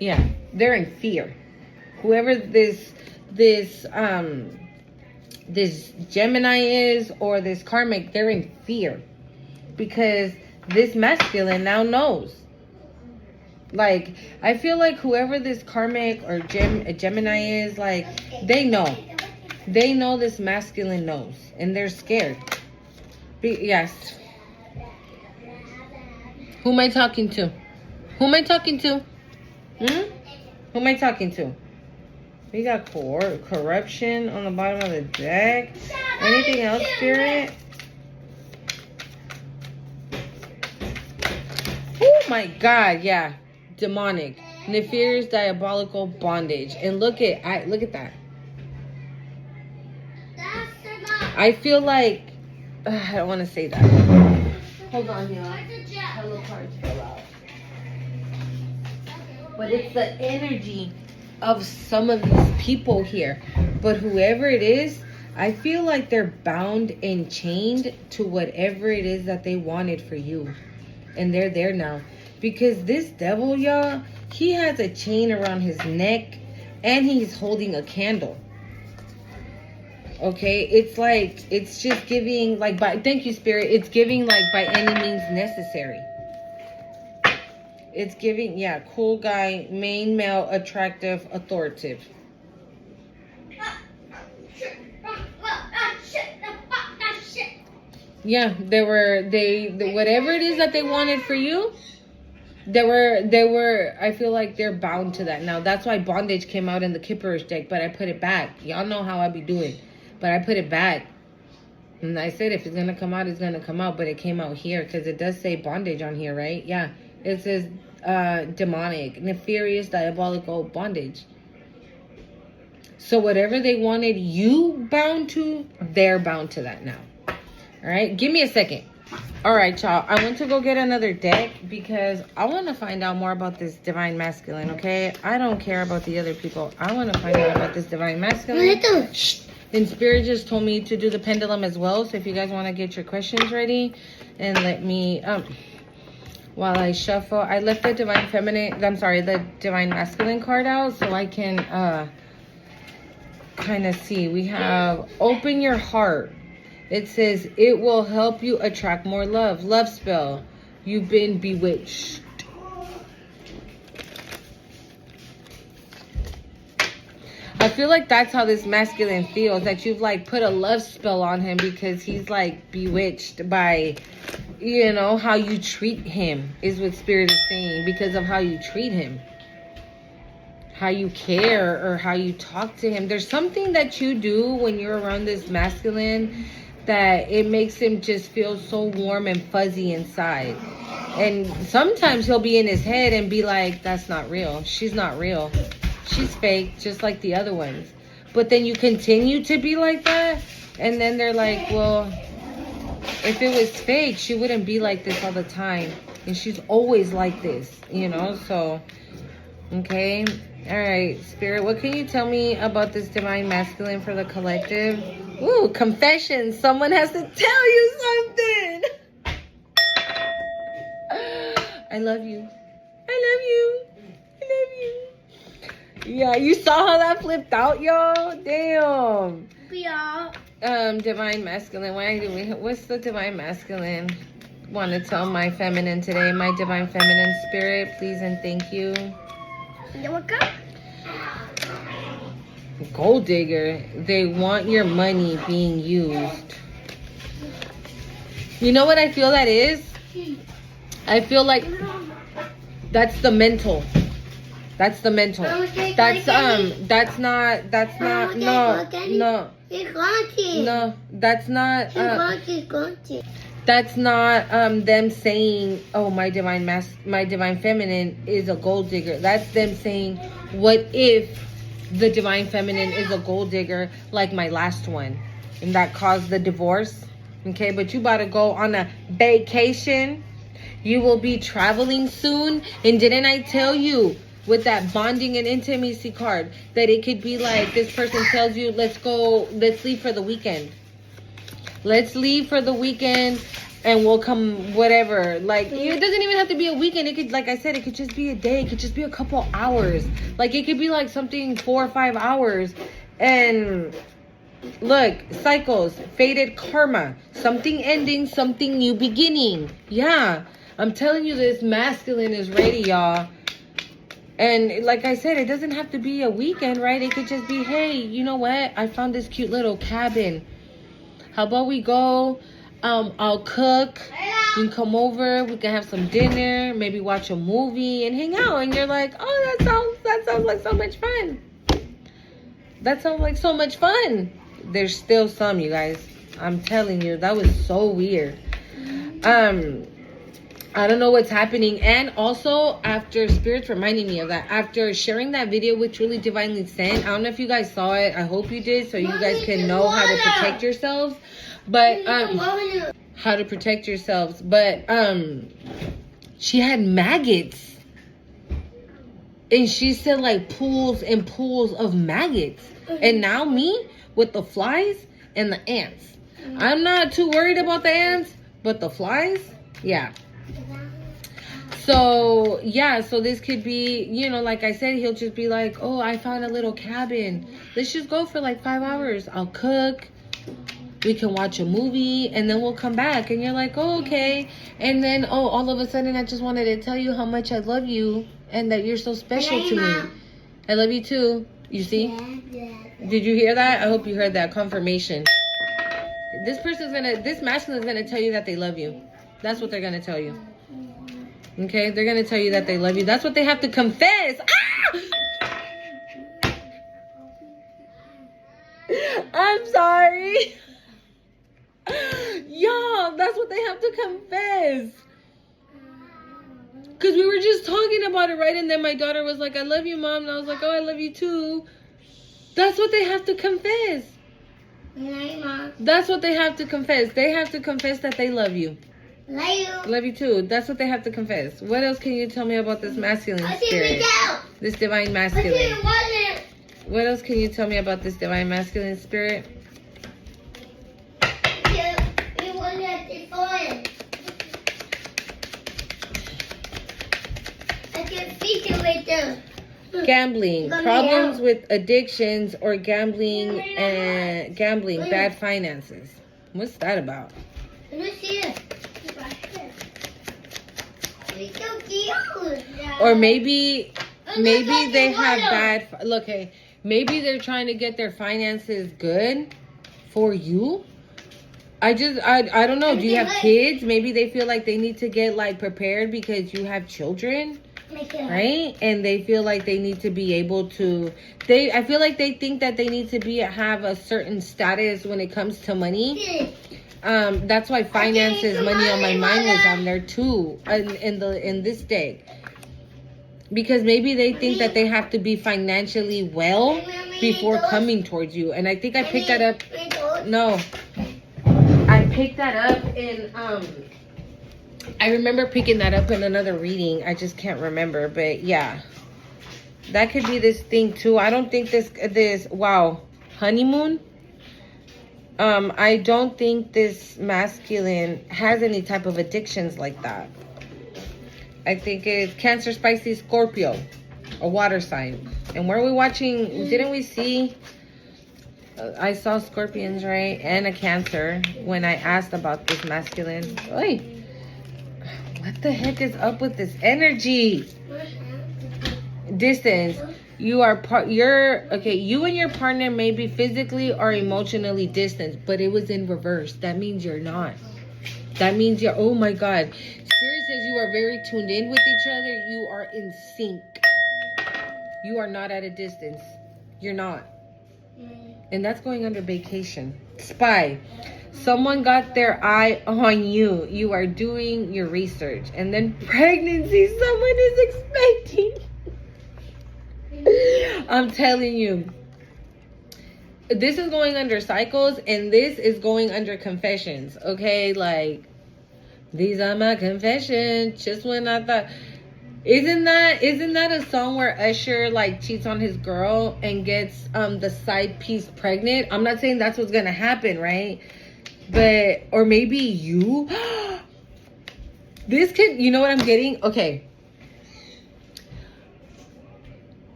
Yeah, they're in fear. Whoever this Gemini is or this karmic, they're in fear because this masculine now knows. Like, I feel like whoever this karmic or Gemini is, like, they know this masculine knows and they're scared. Yes. Who am I talking to? Who am I talking to? Who am I talking to? We got corruption on the bottom of the deck. Anything else, Spirit? Oh my God, yeah. Demonic. Nefarious, diabolical, bondage. And look at that. I feel like I don't want to say that. Hold on, y'all. Hello, cards fell out. But it's the energy of some of these people here. But whoever it is, I feel like they're bound and chained to whatever it is that they wanted for you. And they're there now. Because this devil, y'all, he has a chain around his neck and he's holding a candle. Okay, it's like, it's just giving like thank you, Spirit. It's giving like by any means necessary. It's giving, yeah, cool guy, main male, attractive, authoritative. Yeah, they whatever it is that they wanted for you, they were, I feel like they're bound to that. Now, that's why bondage came out in the Kipperish deck, but I put it back. Y'all know how I be doing. But I put it back. And I said if it's going to come out, it's going to come out. But it came out here because it does say bondage on here, right? Yeah. It says demonic, nefarious, diabolical, bondage. So whatever they wanted you bound to, they're bound to that now. All right? Give me a second. All right, y'all. I went to go get another deck because I want to find out more about this divine masculine, okay? I don't care about the other people. I want to find out about this divine masculine. Shh. And Spirit just told me to do the pendulum as well. So if you guys want to get your questions ready and let me, while I shuffle, I left the divine feminine, the divine masculine card out so I can kind of see. We have open your heart. It says it will help you attract more love. Love spell. You've been bewitched. I feel like that's how this masculine feels, that you've like put a love spell on him because he's like bewitched by, you know, how you treat him is what Spirit is saying, because of how you treat him, how you care or how you talk to him. There's something that you do when you're around this masculine that it makes him just feel so warm and fuzzy inside. And sometimes he'll be in his head and be like, that's not real. She's not real. She's fake, just like the other ones. But then you continue to be like that. And then they're like, well, if it was fake, she wouldn't be like this all the time. And she's always like this, you know? So, okay. All right, Spirit, what can you tell me about this divine masculine for the collective? Ooh, confession. Someone has to tell you something. I love you. I love you. I love you. Yeah, you saw how that flipped out, y'all? Damn. Yeah. Divine masculine. What's the divine masculine? Want to tell my feminine today? My divine feminine spirit, please and thank you. Gold digger. They want your money being used. You know what I feel that is? I feel like that's the mental. That's the mental. That's not no, that's not them saying, oh, my divine feminine is a gold digger. That's them saying, what if the divine feminine is a gold digger like my last one, and that caused the divorce? Okay, but you about to go on a vacation. You will be traveling soon. And didn't I tell you with that bonding and intimacy card that it could be like this person tells you, let's leave for the weekend. Let's leave for the weekend and we'll come whatever. Like, it doesn't even have to be a weekend. It could, like I said, it could just be a day. It could just be a couple hours. Like, it could be like something 4 or 5 hours. And look, cycles, faded karma, something ending, something new beginning. Yeah, I'm telling you, this masculine is ready, y'all. And like I said, it doesn't have to be a weekend, right? It could just be, hey, you know what? I found this cute little cabin. How about we go? I'll cook. You can come over. We can have some dinner. Maybe watch a movie and hang out. And you're like, oh, that sounds like so much fun. That sounds like so much fun. There's still some, you guys. I'm telling you, that was so weird. I don't know what's happening. And also, after Spirit's reminding me of that, after sharing that video with Truly Divinely Sent, I don't know if you guys saw it. I hope you did, so you guys can know how to protect yourselves. But, how to protect yourselves. But, she had maggots. And she said, like, pools and pools of maggots. And now me with the flies and the ants. I'm not too worried about the ants, but the flies, yeah. So, yeah, so this could be, you know, like I said, he'll just be like, oh, I found a little cabin. Let's just go for like 5 hours. I'll cook. We can watch a movie and then we'll come back. And you're like, oh, okay. And then, oh, all of a sudden, I just wanted to tell you how much I love you and that you're so special to me. I love you too. You see? Did you hear that? I hope you heard that confirmation. This masculine is gonna tell you that they love you. That's what they're gonna tell you. Okay, they're gonna tell you that they love you. That's what they have to confess. Ah! I'm sorry. Y'all, that's what they have to confess. Because we were just talking about it, right? And then my daughter was like, I love you, Mom. And I was like, oh, I love you too. That's what they have to confess. That's what they have to confess. They have to confess that they love you. Love you. Love you too. That's what they have to confess. What else can you tell me about this masculine spirit? This divine masculine. What else can you tell me about this divine masculine spirit? Gambling, problems with addictions or gambling and bad finances. What's that about? Or maybe they have bad. Look, hey, maybe they're trying to get their finances good for you. I don't know. Do you have kids? Maybe they feel like they need to get like prepared because you have children. Right? And they feel like they need to be able to I feel like they think that they need to have a certain status when it comes to money. That's why finances, money on my mind was on there too in this deck. Because maybe they think that they have to be financially well before coming towards you. And I think I picked that up. No. I picked that up in I remember picking that up in another reading. I just can't remember, but yeah. That could be this thing too. I don't think this wow, honeymoon. I don't think this masculine has any type of addictions like that. I think it's Cancer, Spicy, Scorpio, a water sign. And where are we watching? Didn't we see? I saw Scorpions, right? And a Cancer when I asked about this masculine. Oy. What the heck is up with this energy? Distance. You and your partner may be physically or emotionally distant, but it was in reverse. That means you're not. That means you're, oh my God. Spirit says you are very tuned in with each other. You are in sync. You are not at a distance. You're not. And that's going under vacation. Spy. Someone got their eye on you. You are doing your research. And then pregnancy. Someone is expecting. I'm telling you. This is going under cycles. And this is going under confessions. Okay? Like, these are my confessions. Just when I thought... Isn't that a song where Usher like cheats on his girl and gets the side piece pregnant? I'm not saying that's what's gonna happen, right? But or maybe you this could, you know what I'm getting? Okay.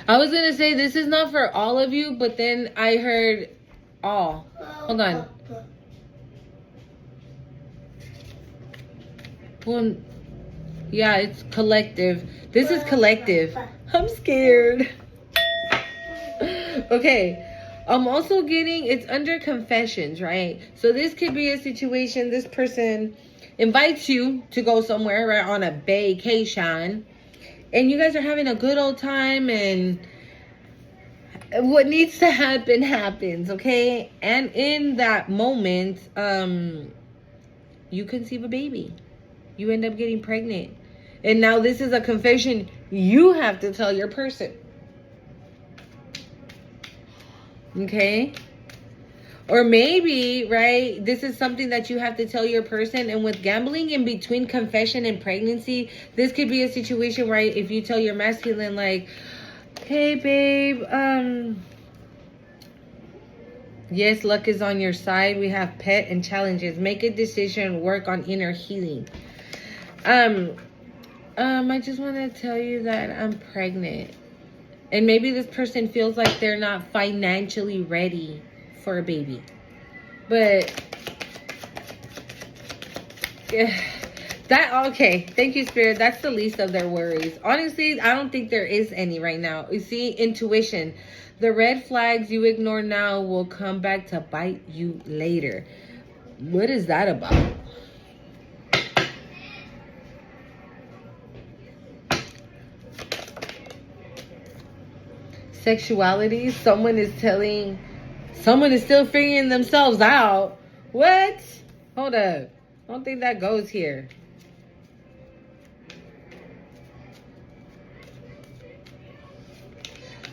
I was gonna say this is not for all of you, but then I heard all. Hold on. Well, yeah, it's collective. This is collective. I'm scared. Okay. I'm also getting, it's under confessions, right? So this could be a situation, this person invites you to go somewhere, right, on a vacation. And you guys are having a good old time, and what needs to happen happens, okay? And in that moment, you conceive a baby. You end up getting pregnant. And now this is a confession you have to tell your person. Okay? Or maybe, right, this is something that you have to tell your person. And with gambling in between confession and pregnancy, this could be a situation, right, if you tell your masculine, like, hey, babe, yes, luck is on your side. We have pet and challenges. Make a decision, work on inner healing. I just want to tell you that I'm pregnant. And maybe this person feels like they're not financially ready for a baby. But okay, thank you, Spirit. That's the least of their worries. Honestly, I don't think there is any right now. You see, intuition. The red flags you ignore now will come back to bite you later. What is that about? Sexuality. Someone is still figuring themselves out. What? Hold up. I don't think that goes here.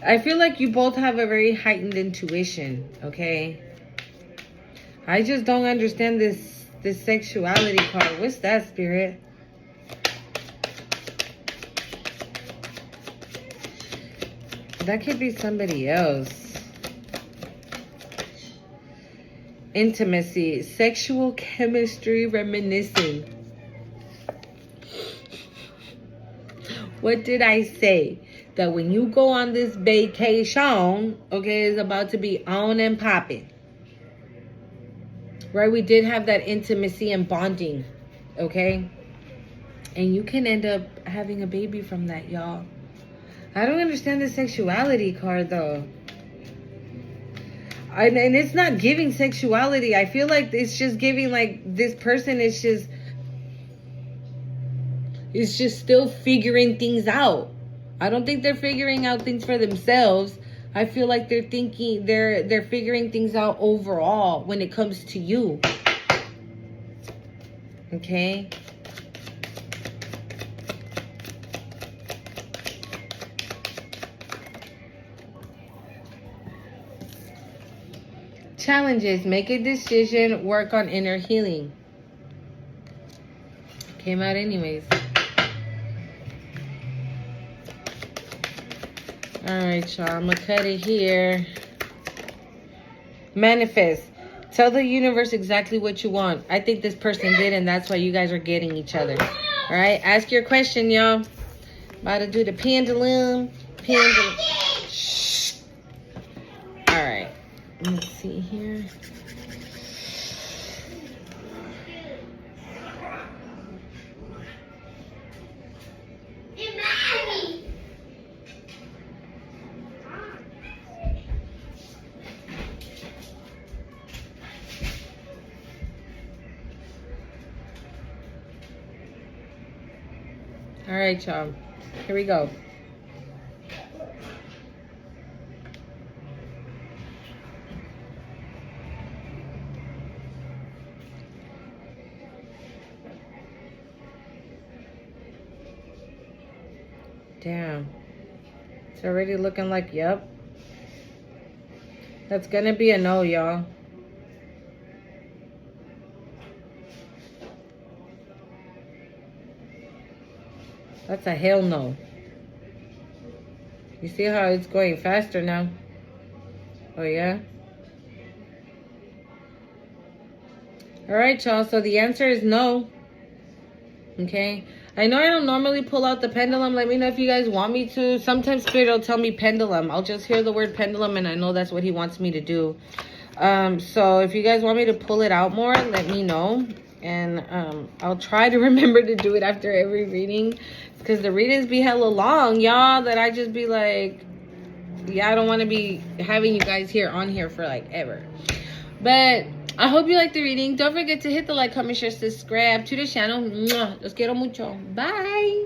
I feel like you both have a very heightened intuition, okay? I just don't understand this this sexuality card. What's that, Spirit? That could be somebody else. Intimacy, sexual chemistry, reminiscing. What did I say? That when you go on this vacation, okay, it's about to be on and popping. Right? We did have that intimacy and bonding, okay? And you can end up having a baby from that, y'all. I don't understand the sexuality card, though. And it's not giving sexuality. I feel like it's just giving, like, this person is just still figuring things out. I don't think they're figuring out things for themselves. I feel like they're thinking, they're figuring things out overall when it comes to you. Okay? Challenges. Make a decision. Work on inner healing. Came out anyways. Alright, y'all. I'm going to cut it here. Manifest. Tell the universe exactly what you want. I think this person did, and that's why you guys are getting each other. Alright? Ask your question, y'all. About to do the pendulum. Shh. Alright. Let's see here. All right, y'all. Here we go. Damn. It's already looking like, yep. That's gonna be a no, y'all. That's a hell no. You see how it's going faster now? Oh, yeah? All right, y'all. So the answer is no. Okay? I know I don't normally pull out the pendulum. Let me know if you guys want me to. Sometimes Spirit will tell me pendulum. I'll just hear the word pendulum, and I know that's what he wants me to do. So if you guys want me to pull it out more, let me know. And I'll try to remember to do it after every reading. Because the readings be hella long, y'all. That I just be like, yeah, I don't want to be having you guys on here for like ever. But I hope you liked the reading. Don't forget to hit the like, comment, share, subscribe to the channel. Los quiero mucho. Bye.